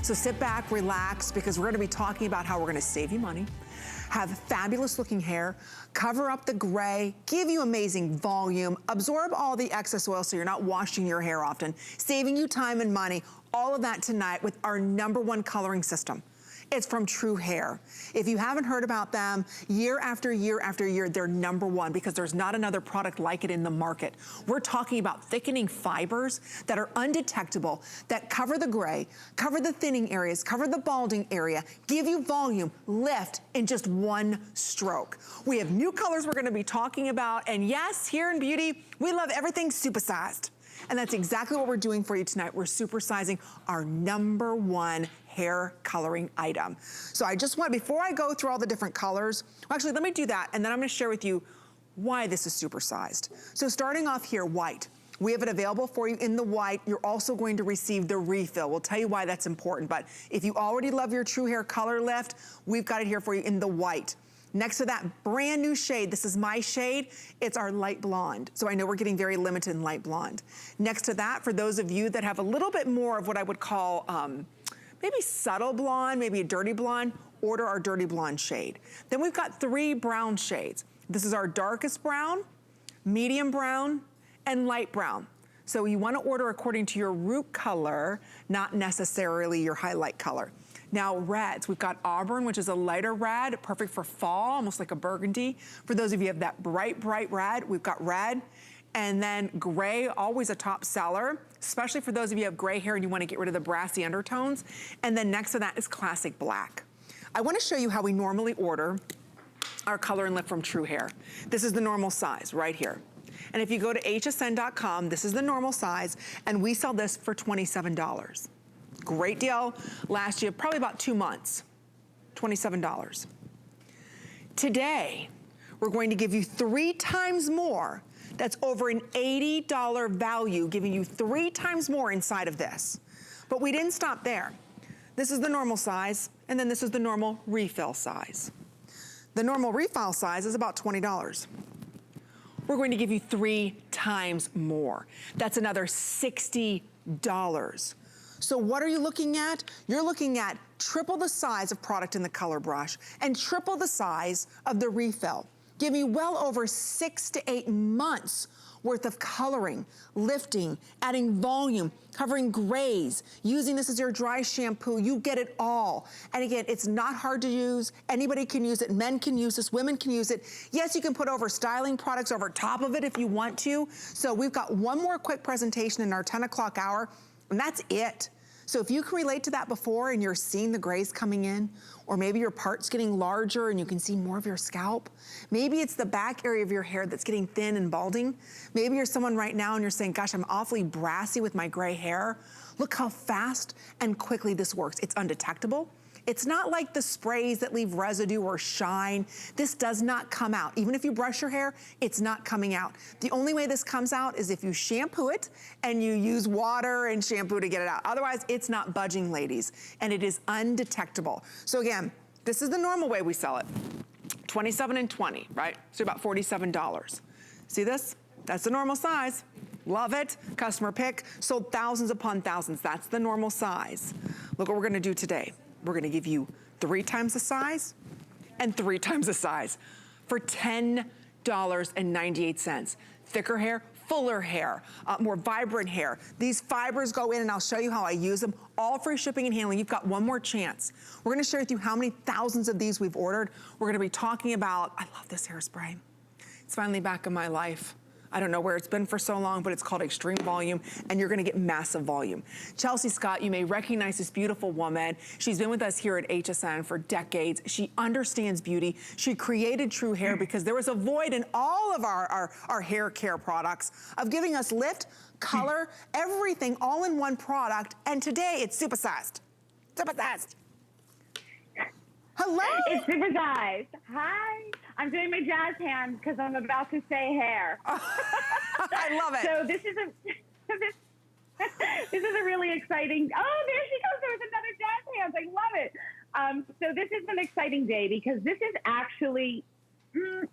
So sit back, relax, because we're gonna be talking about how we're gonna save you money, have fabulous looking hair, cover up the gray, give you amazing volume, absorb all the excess oil so you're not washing your hair often, saving you time and money, all of that tonight with our #1 coloring system. It's from TRUHAIR. If you haven't heard about them, year after year after year, they're #1 because there's not another product like it in the market. We're talking about thickening fibers that are undetectable, that cover the gray, cover the thinning areas, cover the balding area, give you volume, lift in just one stroke. We have new colors we're gonna be talking about, and yes, here in beauty, we love everything supersized. And that's exactly what we're doing for you tonight. We're supersizing our #1 hair coloring item. So I just want, before I go through all the different colors, well, actually let me do that, and then I'm gonna share with you why this is supersized. So starting off here, white. We have it available for you in the white. You're also going to receive the refill. We'll tell you why that's important, but if you already love your TRUHAIR color lift, we've got it here for you in the white. Next to that, brand new shade. This is my shade. It's our light blonde. So I know we're getting very limited in light blonde. Next to that, for those of you that have a little bit more of what I would call maybe subtle blonde, maybe a dirty blonde, order our dirty blonde shade. Then we've got 3 brown shades. This is our darkest brown, medium brown, and light brown. So you wanna order according to your root color, not necessarily your highlight color. Now reds, we've got auburn, which is a lighter red, perfect for fall, almost like a burgundy. For those of you who have that bright, bright red, we've got red. And then gray, always a top seller, especially for those of you who have gray hair and you wanna get rid of the brassy undertones. And then next to that is classic black. I wanna show you how we normally order our color and lift from TRUHAIR. This is the normal size right here. And if you go to hsn.com, this is the normal size, and we sell this for $27. Great deal. Last year, probably about 2 months, $27. Today, we're going to give you 3 times more. That's over an $80 value, giving you 3 times more inside of this. But we didn't stop there. This is the normal size, and then this is the normal refill size. The normal refill size is about $20. We're going to give you 3 times more. That's another $60. So what are you looking at? You're looking at triple the size of product in the color brush and triple the size of the refill. Give you well over 6 to 8 months worth of coloring, lifting, adding volume, covering grays, using this as your dry shampoo. You get it all. And again, it's not hard to use. Anybody can use it. Men can use this. Women can use it. Yes, you can put over styling products over top of it if you want to. So we've got one more quick presentation in our 10 o'clock hour, and that's it. So if you can relate to that before and you're seeing the grays coming in, or maybe your part's getting larger and you can see more of your scalp, maybe it's the back area of your hair that's getting thin and balding. Maybe you're someone right now and you're saying, gosh, I'm awfully brassy with my gray hair. Look how fast and quickly this works. It's undetectable. It's not like the sprays that leave residue or shine. This does not come out. Even if you brush your hair, it's not coming out. The only way this comes out is if you shampoo it and you use water and shampoo to get it out. Otherwise, it's not budging, ladies, and it is undetectable. So again, this is the normal way we sell it. 27 and 20, right? So about $47. See this? That's the normal size. Love it. Customer pick. Sold thousands upon thousands. That's the normal size. Look what we're gonna do today. We're gonna give you 3 times the size and 3 times the size for $10.98. Thicker hair, fuller hair, more vibrant hair. These fibers go in, and I'll show you how I use them. All free shipping and handling. You've got one more chance. We're gonna share with you how many thousands of these we've ordered. We're gonna be talking about, I love this hairspray. It's finally back in my life. I don't know where it's been for so long, but it's called Extreme Volume, and you're gonna get massive volume. Chelsea Scott, you may recognize this beautiful woman. She's been with us here at HSN for decades. She understands beauty. She created TRUHAIR because there was a void in all of our hair care products of giving us lift, color, everything all in one product, and today it's supersized. Supersized. Hello? It's Supersize. Hi. I'm doing my jazz hand because I'm about to say hair. I love it. So this is a really exciting. Oh, there she goes. There was another jazz hand. I love it. So this is an exciting day because this is actually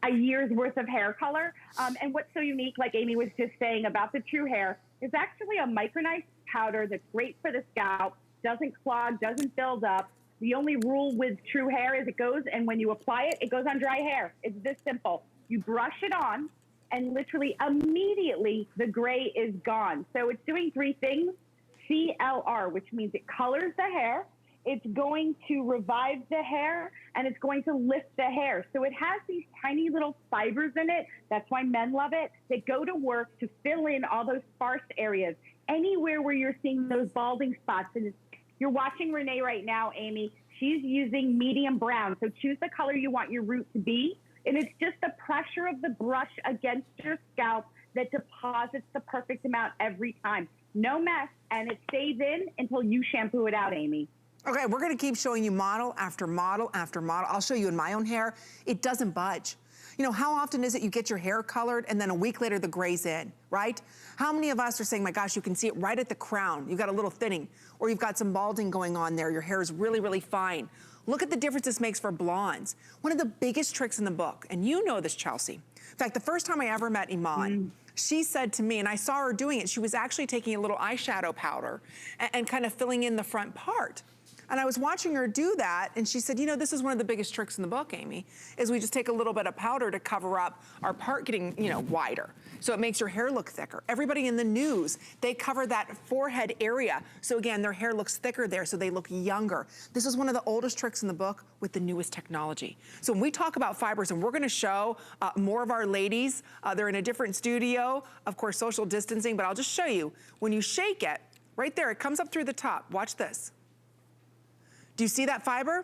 a year's worth of hair color. And what's so unique, like Amy was just saying about the TRUHAIR, is actually a micronized powder that's great for the scalp. doesn't clog, doesn't build up. The only rule with True Hair is it goes, and when you apply it, it goes on dry hair. It's this simple. You brush it on, and literally immediately the gray is gone. So it's doing three things. CLR, which means it colors the hair, it's going to revive the hair, and it's going to lift the hair. So it has these tiny little fibers in it. That's why men love it. They go to work to fill in all those sparse areas. Anywhere where you're seeing those balding spots. And you're watching Renee right now, Amy. She's using medium brown. So choose the color you want your root to be. And it's just the pressure of the brush against your scalp that deposits the perfect amount every time. No mess, and it stays in until you shampoo it out, Amy. Okay, we're gonna keep showing you model after model after model. I'll show you in my own hair. It doesn't budge. You know, how often is it you get your hair colored and then a week later the gray's in, right? How many of us are saying, my gosh, you can see it right at the crown. You've got a little thinning, or you've got some balding going on there. Your hair is really, really fine. Look at the difference this makes for blondes. One of the biggest tricks in the book, and you know this, Chelsea. In fact, the first time I ever met Iman, she said to me, and I saw her doing it, she was actually taking a little eyeshadow powder and kind of filling in the front part. And I was watching her do that, and she said, you know, this is one of the biggest tricks in the book, Amy, is we just take a little bit of powder to cover up our part getting, you know, wider. So it makes your hair look thicker. Everybody in the news, they cover that forehead area. So again, their hair looks thicker there, so they look younger. This is one of the oldest tricks in the book with the newest technology. So when we talk about fibers, and we're gonna show more of our ladies, they're in a different studio, of course, social distancing, but I'll just show you. When you shake it, right there, it comes up through the top. Watch this. Do you see that fiber?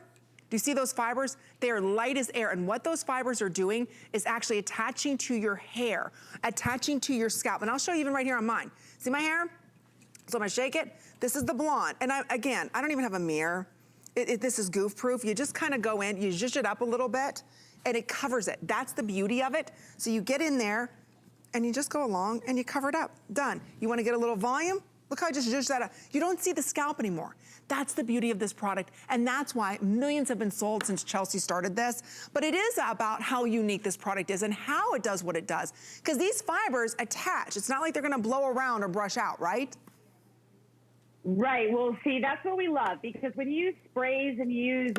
Do you see those fibers? They are light as air, and what those fibers are doing is actually attaching to your hair, attaching to your scalp. And I'll show you even right here on mine. See my hair? So I'm gonna shake it. This is the blonde. And again, I don't even have a mirror. This is goof proof. You just kind of go in, you zhuzh it up a little bit, and it covers it. That's the beauty of it. So you get in there, and you just go along, and you cover it up. Done. You wanna get a little volume? Look how I just zhuzhed that up. You don't see the scalp anymore. That's the beauty of this product, and that's why millions have been sold since Chelsea started this. But it is about how unique this product is and how it does what it does. Because these fibers attach. It's not like they're gonna blow around or brush out, right? Right. Well, see, that's what we love, because when you use sprays and use,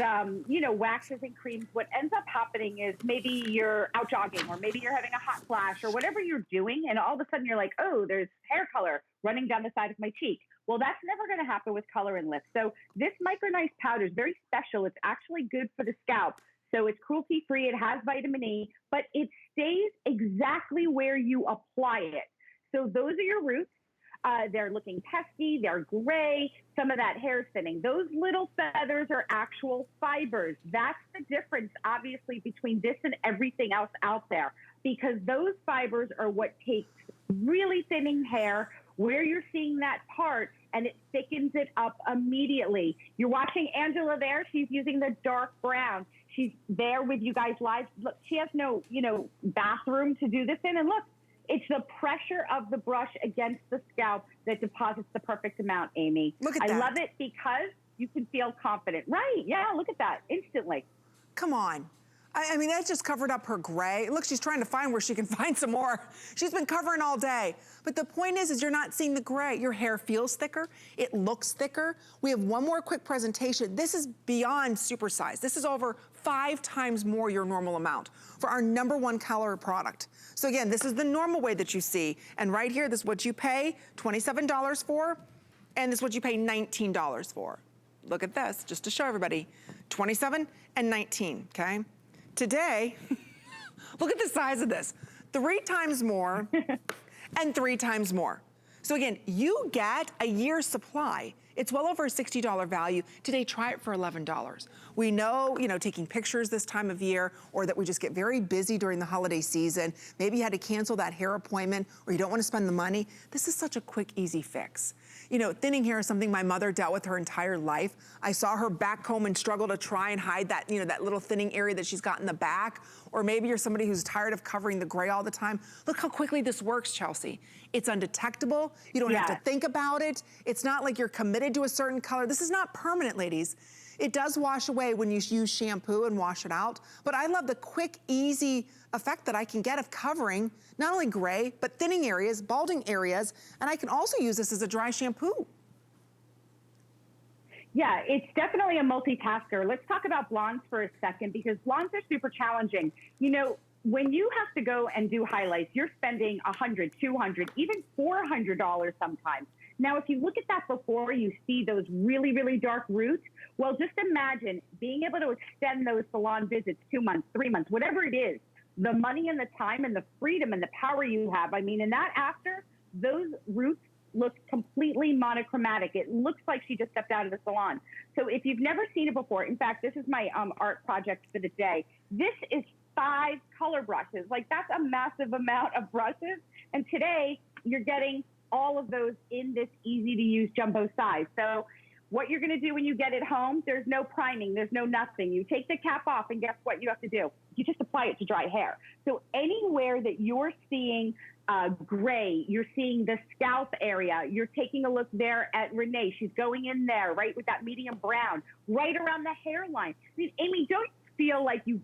you know, waxes and creams, what ends up happening is maybe you're out jogging, or maybe you're having a hot flash, or whatever you're doing, and all of a sudden you're like, oh, there's hair color running down the side of my cheek. Well, that's never going to happen with color and lift. So this micronized powder is very special. It's actually good for the scalp. So it's cruelty-free. It has vitamin E, but it stays exactly where you apply it. So those are your roots. They're looking pesky, they're gray, some of that hair thinning. Those little feathers are actual fibers. That's the difference, obviously, between this and everything else out there, because those fibers are what takes really thinning hair, where you're seeing that part, and it thickens it up immediately. You're watching Angela there. She's using the dark brown. She's there with you guys live. Look, she has no, you know, bathroom to do this in, and look, it's the pressure of the brush against the scalp that deposits the perfect amount, Amy. Look at that. I love it because you can feel confident. Right, yeah, look at that, instantly. Come on. I mean, that just covered up her gray. Look, she's trying to find where she can find some more. She's been covering all day. But the point is you're not seeing the gray. Your hair feels thicker. It looks thicker. We have one more quick presentation. This is beyond Supersize. This is over 5 times more your normal amount for our #1 color product. So again, this is the normal way that you see. And right here, this is what you pay $27 for, and this is what you pay $19 for. Look at this, just to show everybody. 27 and 19, okay? Today, look at the size of this. 3 times more and 3 times more. So again, you get a year's supply. It's well over a $60 value. Today, try it for $11. We know, you know, taking pictures this time of year, or that we just get very busy during the holiday season. Maybe you had to cancel that hair appointment, or you don't want to spend the money. This is such a quick, easy fix. You know, thinning hair is something my mother dealt with her entire life. I saw her back home and struggle to try and hide that, you know, that little thinning area that she's got in the back. Or maybe you're somebody who's tired of covering the gray all the time. Look how quickly this works, Chelsea. It's undetectable. You don't have to think about it. It's not like you're committed to a certain color. This is not permanent, ladies. It does wash away when you use shampoo and wash it out. But I love the quick, easy effect that I can get of covering not only gray, but thinning areas, balding areas, and I can also use this as a dry shampoo. Yeah, it's definitely a multitasker. Let's talk about blondes for a second because blondes are super challenging. You know, when you have to go and do highlights, you're spending $100, $200, even $400 sometimes. Now, if you look at that before you see those really, really dark roots, well, just imagine being able to extend those salon visits 2 months, 3 months, whatever it is, the money and the time and the freedom and the power you have. I mean, and that after, those roots looks completely monochromatic. It looks like she just stepped out of the salon. So if you've never seen it before, in fact, this is my art project for the day. This is 5 color brushes. Like, that's a massive amount of brushes. And today you're getting all of those in this easy to use jumbo size. So what you're gonna do when you get it home, there's no priming, there's no nothing. You take the cap off and guess what you have to do? You just apply it to dry hair. So anywhere that you're seeing gray, you're seeing the scalp area, you're taking a look there at Renee, she's going in there, right, with that medium brown, right around the hairline. I mean, Amy, don't feel like you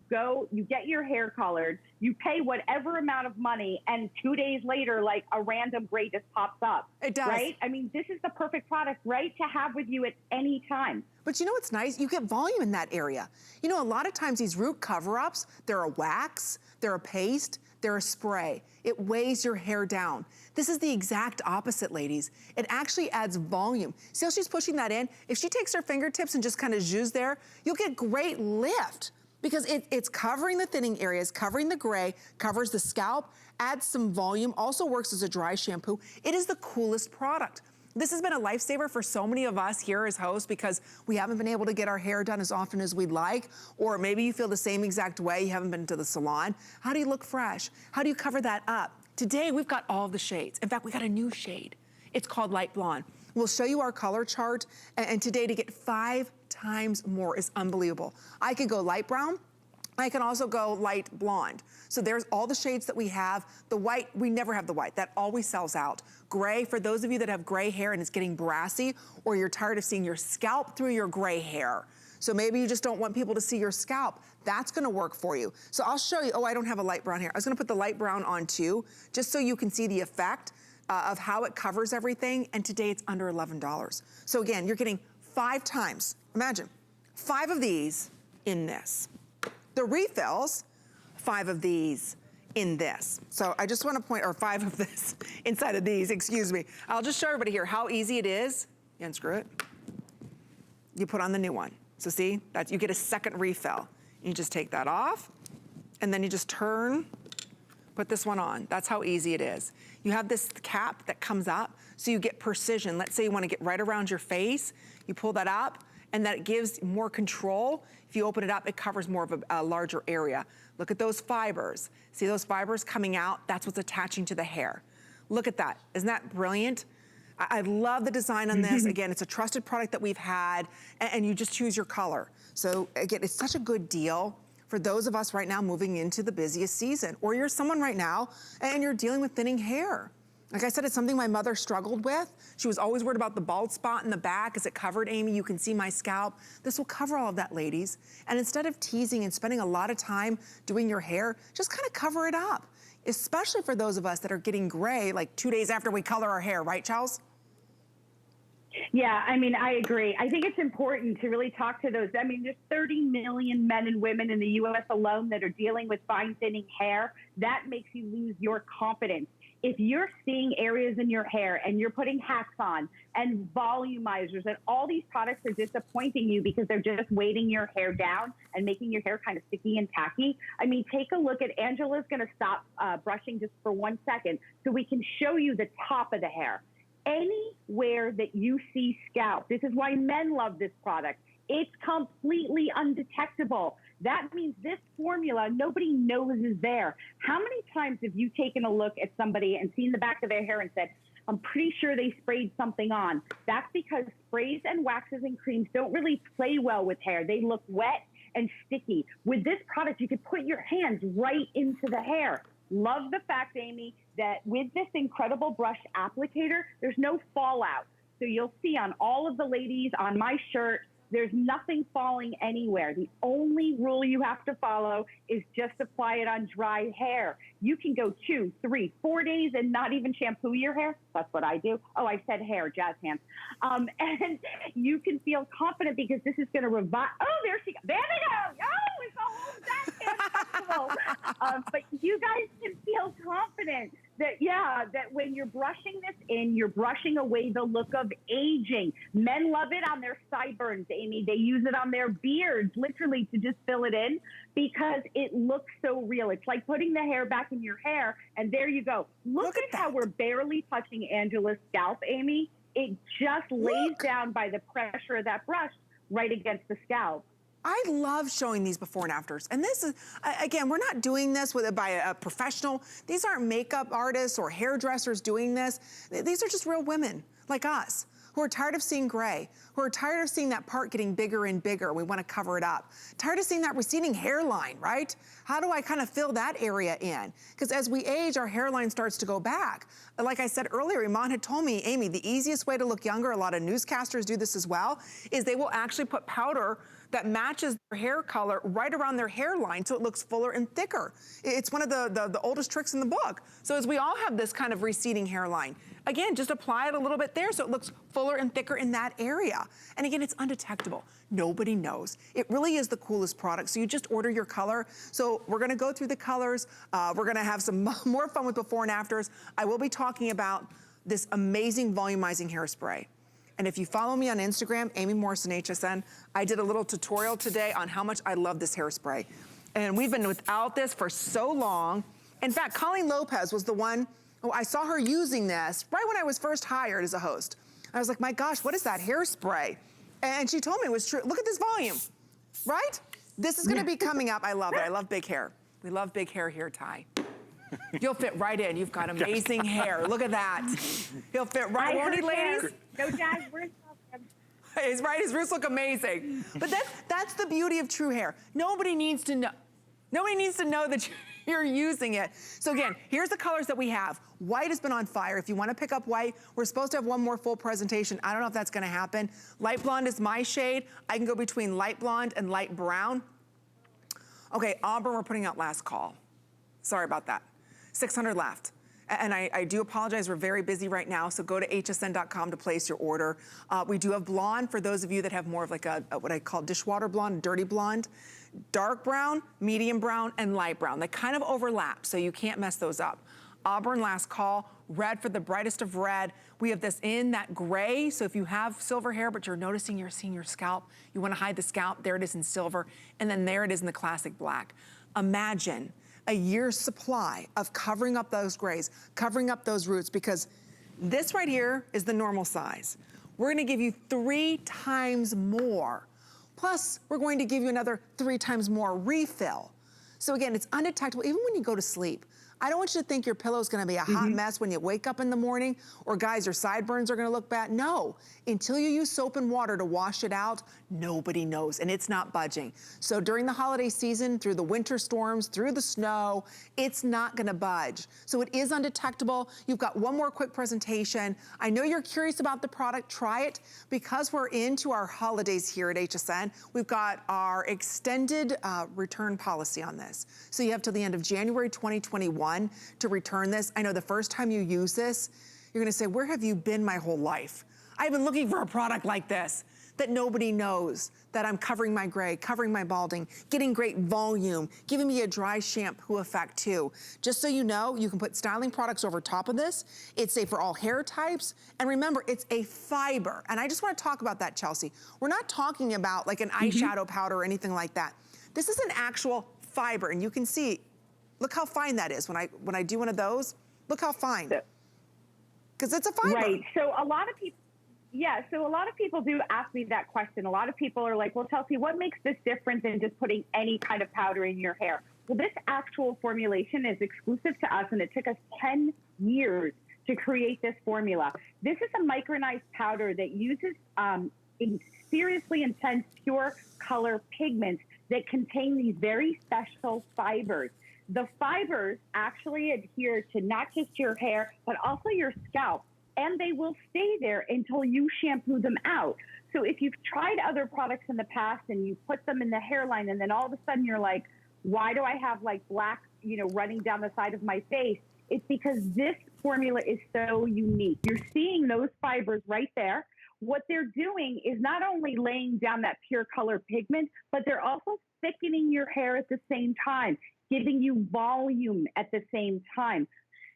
get your hair colored, you pay whatever amount of money, and 2 days later, like a random gray just pops up. It does. Right? I mean, this is the perfect product, right, to have with you at any time. But you know what's nice? You get volume in that area. You know, a lot of times these root cover-ups, they're a wax, they're a paste, they're a spray. It weighs your hair down. This is the exact opposite, ladies. It actually adds volume. See how she's pushing that in? If she takes her fingertips and just kind of zhuzh there, you'll get great lift because it's covering the thinning areas, covering the gray, covers the scalp, adds some volume, also works as a dry shampoo. It is the coolest product. This has been a lifesaver for so many of us here as hosts because we haven't been able to get our hair done as often as we'd like, or maybe you feel the same exact way, you haven't been to the salon. How do you look fresh? How do you cover that up? Today, we've got all the shades. In fact, we got a new shade. It's called Light Blonde. We'll show you our color chart, and today to get 5 times more is unbelievable. I could go light brown, I can also go light blonde. So there's all the shades that we have. The white, we never have the white. That always sells out. Gray, for those of you that have gray hair and it's getting brassy, or you're tired of seeing your scalp through your gray hair. So maybe you just don't want people to see your scalp. That's gonna work for you. So I'll show you, oh, I don't have a light brown hair. I was gonna put the light brown on too, just so you can see the effect of how it covers everything. And today it's under $11. So again, you're getting 5 times, imagine, 5 of these in this. The refills, 5 of these in this. So I just want to point, or 5 of this inside of these, excuse me. I'll just show everybody here how easy it is. You unscrew it. You put on the new one. So see, that you get a second refill. You just take that off, and then you just turn, put this one on. That's how easy it is. You have this cap that comes up, so you get precision. Let's say you want to get right around your face. You pull that up, and that gives more control. If you open it up, it covers more of a larger area. Look at those fibers. See those fibers coming out? That's what's attaching to the hair. Look at that. Isn't that brilliant? I love the design on this. Again, it's a trusted product that we've had, and you just choose your color. So again, it's such a good deal for those of us right now moving into the busiest season, or you're someone right now and you're dealing with thinning hair. Like I said, it's something my mother struggled with. She was always worried about the bald spot in the back. Is it covered, Amy? You can see my scalp. This will cover all of that, ladies. And instead of teasing and spending a lot of time doing your hair, just kind of cover it up, especially for those of us that are getting gray like 2 days after we color our hair, right, Charles? Yeah, I mean, I agree. I think it's important to really talk to those. I mean, there's 30 million men and women in the U.S. alone that are dealing with fine thinning hair. That makes you lose your confidence. If you're seeing areas in your hair and you're putting hacks on and volumizers and all these products are disappointing you because they're just weighting your hair down and making your hair kind of sticky and tacky, I mean, take a look at, Angela's going to stop brushing just for 1 second so we can show you the top of the hair. Anywhere that you see scalp, this is why men love this product. It's completely undetectable. That means this formula, nobody knows is there. How many times have you taken a look at somebody and seen the back of their hair and said, I'm pretty sure they sprayed something on? That's because sprays and waxes and creams don't really play well with hair. They look wet and sticky. With this product, you could put your hands right into the hair. Love the fact, Amy, that with this incredible brush applicator, there's no fallout. So you'll see on all of the ladies, on my shirt, There's nothing falling anywhere. The only rule you have to follow is just apply it on dry hair. You can go 2, 3, 4 days and not even shampoo your hair. That's what I do. Oh, I said hair, jazz hands. And you can feel confident because this is going to revive. Oh, there she goes. There they go. Oh, it's a whole jazz hand festival. But you guys can feel confident that, yeah, that when you're brushing this in, you're brushing away the look of aging. Men love it on their sideburns, Amy. They use it on their beards, literally, to just fill it in because it looks so real. It's like putting the hair back in your hair, and there you go. Look at how we're barely touching Angela's scalp, Amy. It just lays down by the pressure of that brush right against the scalp. I love showing these before and afters. And this is, again, we're not doing this by a professional. These aren't makeup artists or hairdressers doing this. These are just real women like us who are tired of seeing gray, who are tired of seeing that part getting bigger and bigger. We want to cover it up. Tired of seeing that receding hairline, right? How do I kind of fill that area in? Because as we age, our hairline starts to go back. Like I said earlier, Iman had told me, Amy, the easiest way to look younger, a lot of newscasters do this as well, is they will actually put powder that matches their hair color right around their hairline so it looks fuller and thicker. It's one of the oldest tricks in the book. So as we all have this kind of receding hairline, again, just apply it a little bit there so it looks fuller and thicker in that area. And again, it's undetectable. Nobody knows. It really is the coolest product. So you just order your color. So we're gonna go through the colors. We're gonna have some more fun with before and afters. I will be talking about this amazing volumizing hairspray. And if you follow me on Instagram, Amy Morrison HSN, I did a little tutorial today on how much I love this hairspray. And we've been without this for so long. In fact, Colleen Lopez was the one, I saw her using this right when I was first hired as a host. I was like, my gosh, what is that hairspray? And she told me it was true. Look at this volume, right? This is gonna be coming up. I love it. I love big hair. We love big hair here, Ty. You'll fit right in. You've got amazing hair. Look at that. He'll fit right, won't he, ladies? No, Jazz, where's He's right, his roots look amazing. But that's the beauty of True Hair. Nobody needs to know. Nobody needs to know that you're using it. So again, here's the colors that we have. White has been on fire. If you want to pick up white, we're supposed to have one more full presentation. I don't know if that's going to happen. Light blonde is my shade. I can go between light blonde and light brown. Okay, auburn, we're putting out last call. Sorry about that. 600 left. And I do apologize, we're very busy right now, so go to hsn.com to place your order. We do have blonde for those of you that have more of like a what I call dishwater blonde, dirty blonde. Dark brown, medium brown, and light brown. They kind of overlap, so you can't mess those up. Auburn, last call. Red for the brightest of red. We have this in that gray, so if you have silver hair, but you're noticing you're seeing your scalp, you wanna hide the scalp, there it is in silver, and then there it is in the classic black. Imagine a year's supply of covering up those grays, covering up those roots, because this right here is the normal size. We're gonna give you 3 times more. Plus, we're going to give you another 3 times more refill. So again, it's undetectable even when you go to sleep. I don't want you to think your pillow's gonna be a hot mess when you wake up in the morning, or guys, your sideburns are gonna look bad. No, until you use soap and water to wash it out, nobody knows, and it's not budging. So during the holiday season, through the winter storms, through the snow, it's not gonna budge. So it is undetectable. You've got one more quick presentation. I know you're curious about the product, try it. Because we're into our holidays here at HSN, we've got our extended return policy on this. So you have till the end of January 2021 to return this. I know the first time you use this, you're gonna say, where have you been my whole life? I've been looking for a product like this that nobody knows, that I'm covering my gray, covering my balding, getting great volume, giving me a dry shampoo effect too. Just so you know, you can put styling products over top of this. It's safe for all hair types. And remember, it's a fiber. And I just wanna talk about that, Chelsea. We're not talking about like an eyeshadow powder or anything like that. This is an actual fiber, and you can see, look how fine that is. When I do one of those, look how fine. Because it's a fiber. Right, so a lot of people, so a lot of people do ask me that question. A lot of people are like, well, Chelsea, what makes this different than just putting any kind of powder in your hair? Well, this actual formulation is exclusive to us, and it took us 10 years to create this formula. This is a micronized powder that uses seriously intense pure color pigments that contain these very special fibers. The fibers actually adhere to not just your hair, but also your scalp, and they will stay there until you shampoo them out. So if you've tried other products in the past and you put them in the hairline and then all of a sudden you're like, why do I have like black, running down the side of my face? It's because this formula is so unique. You're seeing those fibers right there. What they're doing is not only laying down that pure color pigment, but they're also thickening your hair at the same time, giving you volume at the same time.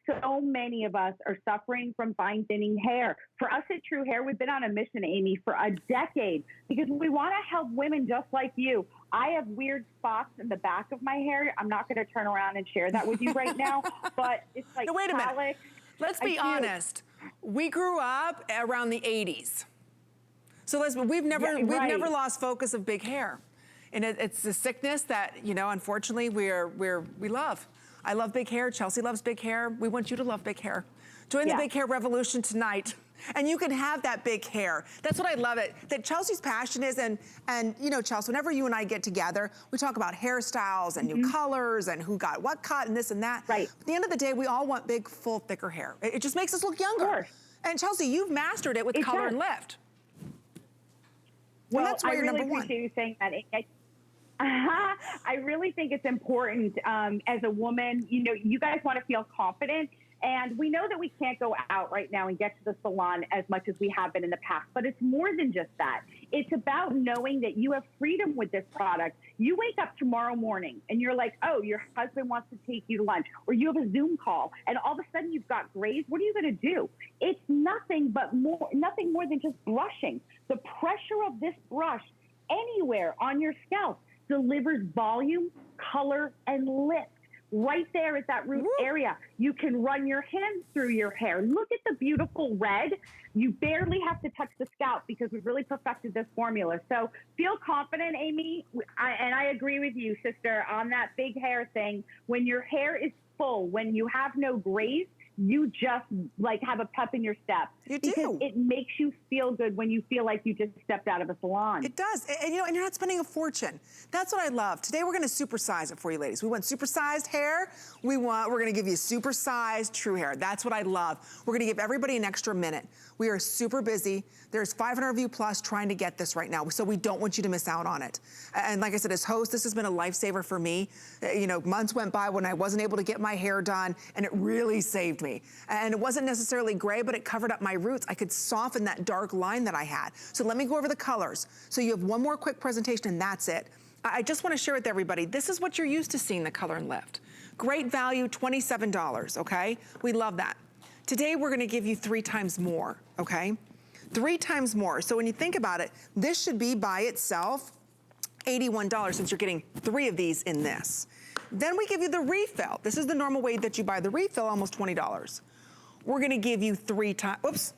So many of us are suffering from fine thinning hair. For us at True Hair, we've been on a mission, Amy, for a decade because we want to help women just like you. I have weird spots in the back of my hair. I'm not going to turn around and share that with you right now, but it's like no, wait a minute. Let's be honest. We grew up around the 80s. So we've never lost focus of big hair. And it's a sickness that, unfortunately we love. I love big hair. Chelsea loves big hair. We want you to love big hair. Join the big hair revolution tonight. And you can have that big hair. That's what I love that Chelsea's passion is. And Chelsea, whenever you and I get together, we talk about hairstyles and new colors and who got what cut and this and that. Right. At the end of the day, we all want big, full, thicker hair. It just makes us look younger. And Chelsea, you've mastered it with color and lift. Well, and that's why you're really number one. Appreciate you saying that. I really think it's important as a woman, you guys want to feel confident. And we know that we can't go out right now and get to the salon as much as we have been in the past, but it's more than just that. It's about knowing that you have freedom with this product. You wake up tomorrow morning and you're like, oh, your husband wants to take you to lunch, or you have a Zoom call and all of a sudden you've got grays. What are you going to do? It's nothing more than just brushing. The pressure of this brush anywhere on your scalp delivers volume, color, and lift. Right there at that root area. You can run your hands through your hair. Look at the beautiful red. You barely have to touch the scalp because we've really perfected this formula. So feel confident, Amy. And I agree with you, sister, on that big hair thing. When your hair is full, when you have no grays, you just like have a pep in your step. You do. Because it makes you feel good when you feel like you just stepped out of a salon. It does. And and you're not spending a fortune. That's what I love. Today we're gonna supersize it for you ladies. We want supersized hair. We're gonna give you supersized true hair. That's what I love. We're gonna give everybody an extra minute. We are super busy. There's 500 of you plus trying to get this right now, so we don't want you to miss out on it. And like I said, as host, this has been a lifesaver for me. Months went by when I wasn't able to get my hair done, and it really saved me. And it wasn't necessarily gray, but it covered up my roots. I could soften that dark line that I had. So let me go over the colors. So you have one more quick presentation, and that's it. I just want to share with everybody, this is what you're used to seeing, the color and lift. Great value, $27, okay? We love that. Today, we're gonna give you 3 times more, okay? 3 times more. So when you think about it, this should be by itself $81 since you're getting 3 of these in this. Then we give you the refill. This is the normal way that you buy the refill, almost $20. We're gonna give you 3 times,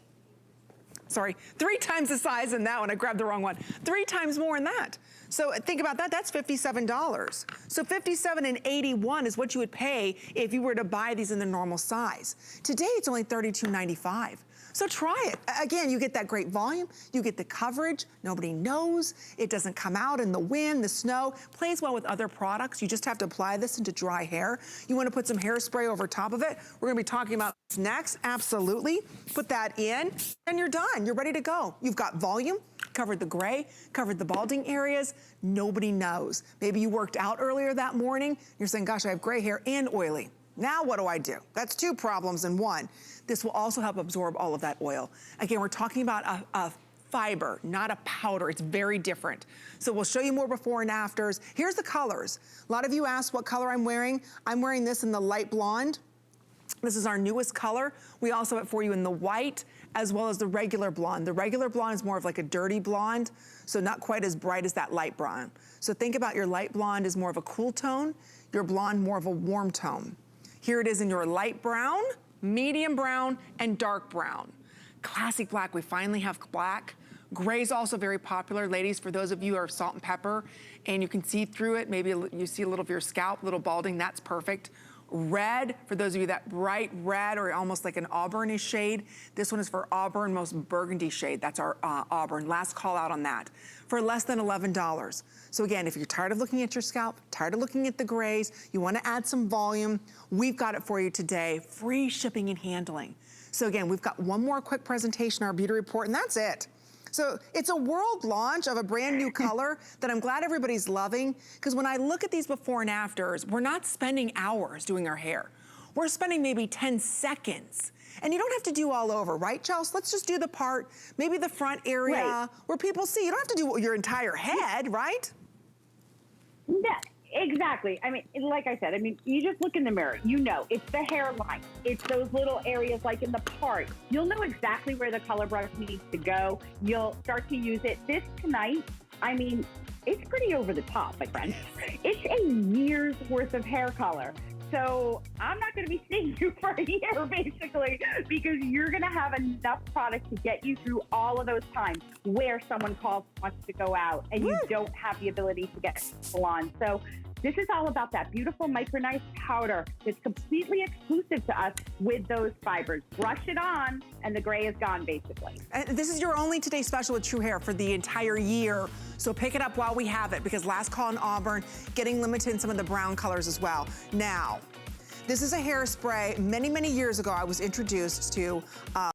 3 times the size in that one. I grabbed the wrong one. 3 times more in that. So think about that, that's $57. So $57 and $81 is what you would pay if you were to buy these in the normal size. Today, it's only $32.95. So try it. Again, you get that great volume, you get the coverage, nobody knows, it doesn't come out in the wind, the snow, plays well with other products. You just have to apply this into dry hair. You wanna put some hairspray over top of it. We're gonna be talking about this next, absolutely. Put that in, and you're done, you're ready to go. You've got volume, covered the gray, covered the balding areas, nobody knows. Maybe you worked out earlier that morning, you're saying, gosh, I have gray hair and oily. Now what do I do? That's 2 problems in one. This will also help absorb all of that oil. Again, we're talking about a fiber, not a powder. It's very different. So we'll show you more before and afters. Here's the colors. A lot of you asked what color I'm wearing. I'm wearing this in the light blonde. This is our newest color. We also have it for you in the white as well as the regular blonde. The regular blonde is more of like a dirty blonde, so not quite as bright as that light blonde. So think about your light blonde as more of a cool tone, your blonde more of a warm tone. Here it is in your light brown, medium brown, and dark brown. Classic black, we finally have black. Gray is also very popular. Ladies, for those of you who are salt and pepper, and you can see through it, maybe you see a little of your scalp, little balding, that's perfect. Red, for those of you that bright red or almost like an auburny shade. This one is for auburn, most burgundy shade. That's our auburn. Last call out on that. For less than $11. So again, if you're tired of looking at your scalp, tired of looking at the grays, you wanna add some volume, we've got it for you today. Free shipping and handling. So again, we've got one more quick presentation, our beauty report, and that's it. So it's a world launch of a brand new color that I'm glad everybody's loving, because when I look at these before and afters, we're not spending hours doing our hair. We're spending maybe 10 seconds. And you don't have to do all over, right, Chelsea? Let's just do the part, maybe the front area where people see. You don't have to do your entire head, right? Yeah, exactly. I mean, like I said, I mean, you just look in the mirror, you know, it's the hairline. It's those little areas like in the part. You'll know exactly where the color brush needs to go. You'll start to use it. This tonight, I mean, it's pretty over the top, my friend. It's a year's worth of hair color. So I'm not going to be seeing you for a year, basically, because you're going to have enough product to get you through all of those times where someone calls, wants to go out, and you don't have the ability to get a salon. So this is all about that beautiful micronized powder that's completely exclusive to us with those fibers. Brush it on, and the gray is gone, basically. And this is your only Today Special with True Hair for the entire year. So pick it up while we have it, because last call in Auburn, getting limited in some of the brown colors as well. Now, this is a hairspray. Many, many years ago, I was introduced to